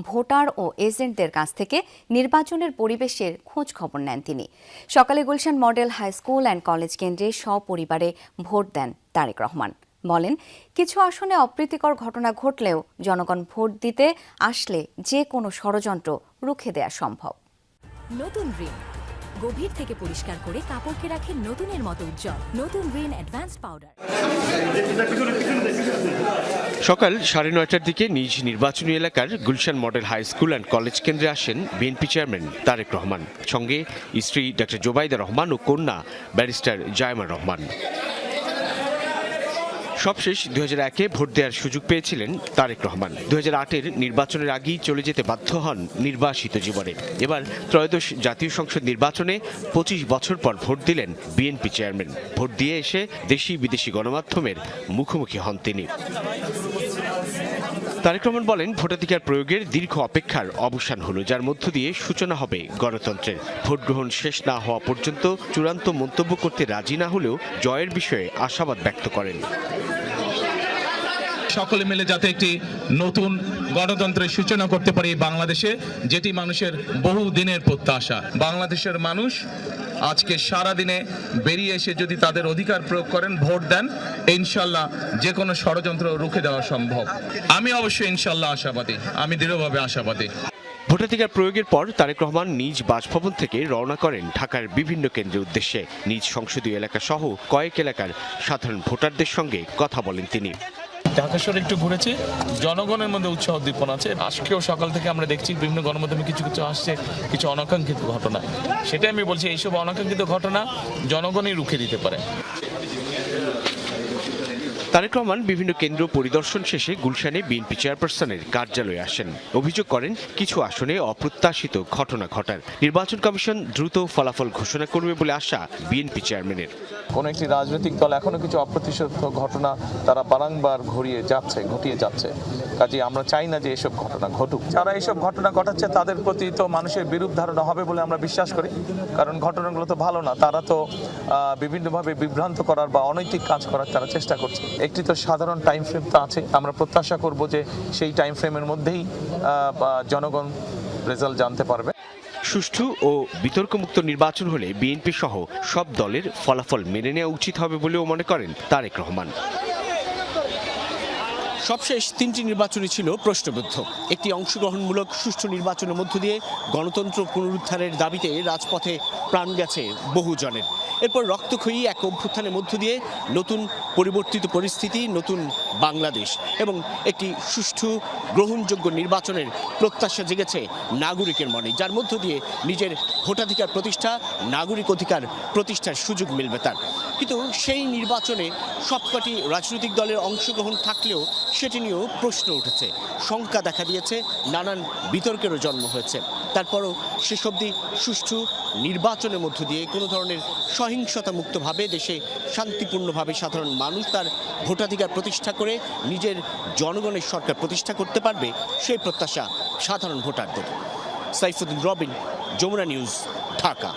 Voter ও এজেন্টদের কাছ থেকে নির্বাচনের পরিবেশের খোঁজ খবর নেন তিনি। সকালে Gulshan model high school and college কেন্দ্রে সপরিবারে ভোট দেন তারেক রহমান। বলেন, কিছু আসনে অপ্রীতিকর ঘটনা ঘটলেও জনগণ ভোট দিতে আসলে যে কোনো ষড়যন্ত্র রুখে দেয়া সম্ভব। নতুন রিন গভীর থেকে পরিষ্কার করে কাপড়কে রাখে নতুনের মতো উজ্জ্বল। নতুন রিন অ্যাডভান্সড পাউডার। সকাল 9:30টার দিকে নিজ নির্বাচনী এলাকার Gulshan model high school and college কেন্দ্রে আসেন বিএনপি চেয়ারম্যান তারেক রহমান, সঙ্গে স্ত্রী ডক্টর জোবাইদা রহমান ও কন্যা ব্যারিস্টার জায়মা রহমান। সবশেষ 2001-এ ভোট দেওয়ার সুযোগ পেয়েছিলেন তারেক রহমান। 2008-এর নির্বাচনের আগেই চলে যেতে বাধ্য হন নির্বাসিত জীবনে। এবার ত্রয়োদশ জাতীয় সংসদ নির্বাচনে 25 বছর পর ভোট দিলেন বিএনপি চেয়ারম্যান। ভোট দিয়ে এসে দেশি বিদেশি গণমাধ্যমের মুখোমুখি হন তিনি। তারেক রহমান বলেন, ভোটাধিকার প্রয়োগের দীর্ঘ অপেক্ষার অবসান হলো, যার মধ্য দিয়ে সূচনা হবে গণতন্ত্রের। ভোট গ্রহণ শেষ না হওয়া পর্যন্ত চূড়ান্ত মন্তব্য করতে রাজি না হলেও জয়ের বিষয়ে আশাবাদ ব্যক্ত করেন। সকলে মিলে যাতে একটি নতুন গণতন্ত্রের সূচনা করতে পারি বাংলাদেশে, যেটি মানুষের বহু দিনের প্রত্যাশা। বাংলাদেশের মানুষ আজকে সারা দিনে বেরিয়ে এসে যদি তাদের অধিকার প্রয়োগ করেন, ভোট দেন, ইনশাল্লাহ যে কোনো ষড়যন্ত্র রুখে দেওয়া সম্ভব। আমি অবশ্যই ইনশাল্লাহ আশাবাদী, আমি দৃঢ়ভাবে আশাবাদী। ভোটাধিকার প্রয়োগের পর তারেক রহমান নিজ বাসভবন থেকে রওনা করেন ঢাকার বিভিন্ন কেন্দ্রের উদ্দেশ্যে। নিজ সংসদীয় এলাকা সহ কয়েক এলাকার সাধারণ ভোটারদের সঙ্গে কথা বলেন তিনি। ঢাকা শহরে একটু ঘুরেছি, জনগণের মধ্যে উৎসাহ উদ্দীপনা আছে। আজকেও সকাল থেকে আমরা দেখছি বিভিন্ন গণমাধ্যমে কিছু কিছু আসছে, কিছু অনাকাঙ্ক্ষিত ঘটনা। সেটাই আমি বলছি, এইসব অনাকাঙ্ক্ষিত ঘটনা জনগণই রুখে দিতে পারে। তারেক রহমান বিভিন্ন কেন্দ্র পরিদর্শন শেষে গুলশানে বিএনপি চেয়ারপারসনের কার্যালয়ে আসেন। অভিযোগ করেন, কিছু আসনে অপ্রত্যাশিত ঘটনা ঘটার। নির্বাচন কমিশন দ্রুত ফলাফল ঘোষণা করবে বলে আশা বিএনপি চেয়ারম্যানের। কোন একটি রাজনৈতিক দল এখনো কিছু অপ্রত্যাশিত ঘটনা তারা বারংবার ঘটিয়ে যাচ্ছে। কাজেই আমরা চাই না যে এসব ঘটনা ঘটুক। যারা এসব ঘটনা ঘটাচ্ছে তাদের প্রতি তো মানুষের বিরূপ ধারণা হবে বলে আমরা বিশ্বাস করি, কারণ ঘটনাগুলো তো ভালো না। তারা তো বিভিন্নভাবে বিভ্রান্ত করার বা অনৈতিক কাজ করার তারা চেষ্টা করছে। একটি তো সাধারণ টাইম ফ্রেম তো আছে, আমরা প্রত্যাশা করব যে সেই টাইম ফ্রেমের মধ্যেই জনগণ রেজাল্ট জানতে পারবে। সুষ্ঠু ও বিতর্কমুক্ত নির্বাচন হলে বিএনপি সহ সব দলের ফলাফল মেনে নেওয়া উচিত হবে বলেও মনে করেন তারেক রহমান। সবশেষ 3টি নির্বাচনই ছিল প্রশ্নবিদ্ধ। একটি অংশগ্রহণমূলক সুষ্ঠু নির্বাচনের মধ্য দিয়ে গণতন্ত্র পুনরুদ্ধারের দাবিতে রাজপথে প্রাণ গেছে বহু জনের। এরপর রক্তক্ষয়ী এক অভ্যুত্থানের মধ্য দিয়ে নতুন পরিবর্তিত পরিস্থিতি, নতুন বাংলাদেশ এবং একটি সুষ্ঠু গ্রহণযোগ্য নির্বাচনের প্রত্যাশা জেগেছে নাগরিকের মনে, যার মধ্য দিয়ে নিজের ভোটাধিকার প্রতিষ্ঠা, নাগরিক অধিকার প্রতিষ্ঠার সুযোগ মিলবে তার। কিন্তু সেই নির্বাচনে সবকটি রাজনৈতিক দলের অংশগ্রহণ থাকলেও সেটি নিয়েও প্রশ্ন উঠেছে, শঙ্কা দেখা দিয়েছে, নানান বিতর্কেরও জন্ম হয়েছে। তারপরও শেষ অবধি সুষ্ঠু নির্বাচনের মধ্য দিয়ে কোনো ধরনের সহিংসতা মুক্তভাবে দেশে শান্তিপূর্ণভাবে সাধারণ মানুষ তার ভোটাধিকার প্রতিষ্ঠা করে নিজের জনগণের সরকার প্রতিষ্ঠা করতে পারবে, সেই প্রত্যাশা সাধারণ ভোটারদের। সাইফুদ্দিন রবিন, যমুনা নিউজ, ঢাকা।